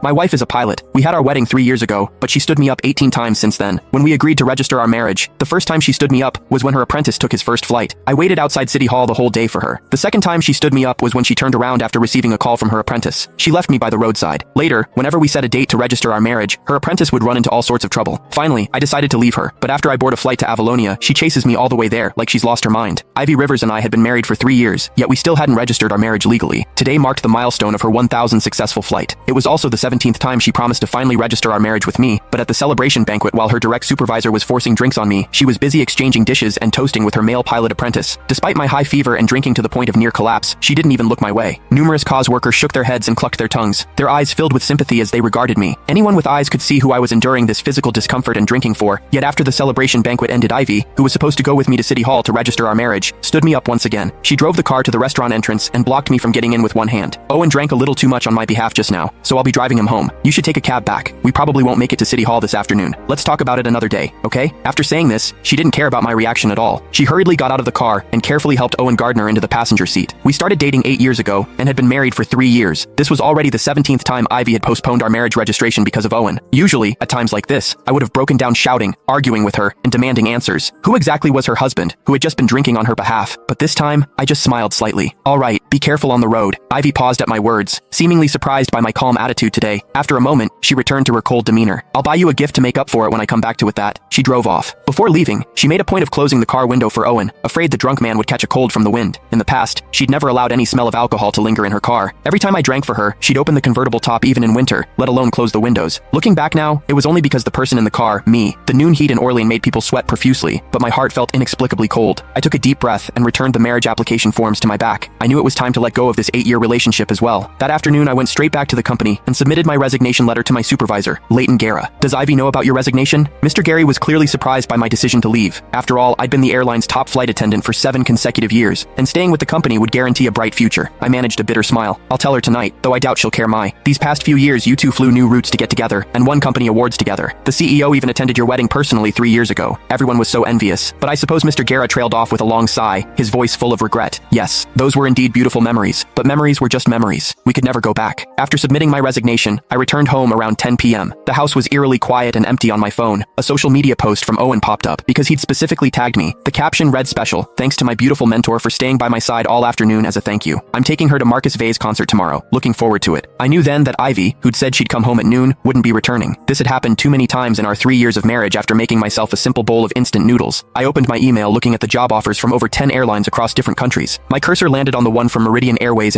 My wife is a pilot. We had our wedding 3 years ago, but she stood me up 18 times since then. When we agreed to register our marriage, the first time she stood me up was when her apprentice took his first flight. I waited outside City Hall the whole day for her. The second time she stood me up was when she turned around after receiving a call from her apprentice. She left me by the roadside. Later, whenever we set a date to register our marriage, her apprentice would run into all sorts of trouble. Finally, I decided to leave her, but after I board a flight to Avalonia, she chases me all the way there like she's lost her mind. Ivy Rivers and I had been married for 3 years, yet we still hadn't registered our marriage legally. Today marked the milestone of her 1,000th successful flight. It was also the 17th time she promised to finally register our marriage with me, but at the celebration banquet while her direct supervisor was forcing drinks on me, she was busy exchanging dishes and toasting with her male pilot apprentice. Despite my high fever and drinking to the point of near collapse, she didn't even look my way. Numerous cause workers shook their heads and clucked their tongues, their eyes filled with sympathy as they regarded me. Anyone with eyes could see who I was enduring this physical discomfort and drinking for, yet after the celebration banquet ended, Ivy, who was supposed to go with me to City Hall to register our marriage, stood me up once again. She drove the car to the restaurant entrance and blocked me from getting in with one hand. Owen drank a little too much on my behalf just now, so I'll be driving him home. You should take a cab back. We probably won't make it to City Hall this afternoon. Let's talk about it another day, okay? After saying this, she didn't care about my reaction at all. She hurriedly got out of the car and carefully helped Owen Gardner into the passenger seat. We started dating 8 years ago and had been married for 3 years. This was already the 17th time Ivy had postponed our marriage registration because of Owen. Usually, at times like this, I would have broken down shouting, arguing with her, and demanding answers. Who exactly was her husband, who had just been drinking on her behalf? But this time, I just smiled slightly. All right, be careful on the road. Ivy paused at my words, seemingly surprised by my calm attitude today. After a moment, she returned to her cold demeanor. I'll buy you a gift to make up for it when I come back to with that. She drove off. Before leaving, she made a point of closing the car window for Owen, afraid the drunk man would catch a cold from the wind. In the past, she'd never allowed any smell of alcohol to linger in her car. Every time I drank for her, she'd open the convertible top even in winter, let alone close the windows. Looking back now, it was only because the person in the car, me, the noon heat in Orlean made people sweat profusely, but my heart felt inexplicably cold. I took a deep breath and returned the marriage application forms to my back. I knew it was time to let go of this 8-year relationship as well. That afternoon, I went straight back to the company and submitted my resignation letter to my supervisor, Leighton Guerra. Does Ivy know about your resignation? Mr. Gary was clearly surprised by my decision to leave. After all, I'd been the airline's top flight attendant for 7 consecutive years, and staying with the company would guarantee a bright future. I managed a bitter smile. I'll tell her tonight, though I doubt she'll care. These past few years you two flew new routes to get together, and won company awards together. The CEO even attended your wedding personally 3 years ago. Everyone was so envious, but I suppose Mr. Guerra trailed off with a long sigh, his voice full of regret. Yes, those were indeed beautiful memories, but memories were just memories. We could never go back. After submitting my resignation, I returned home around 10 p.m. The house was eerily quiet and empty. On my phone, a social media post from Owen popped up because he'd specifically tagged me. The caption read, "Special, thanks to my beautiful mentor for staying by my side all afternoon as a thank you. I'm taking her to Marcus Vay's concert tomorrow. Looking forward to it." I knew then that Ivy, who'd said she'd come home at noon, wouldn't be returning. This had happened too many times in our 3 years of marriage. After making myself a simple bowl of instant noodles, I opened my email looking at the job offers from over 10 airlines across different countries. My cursor landed on the one from Meridian Airways in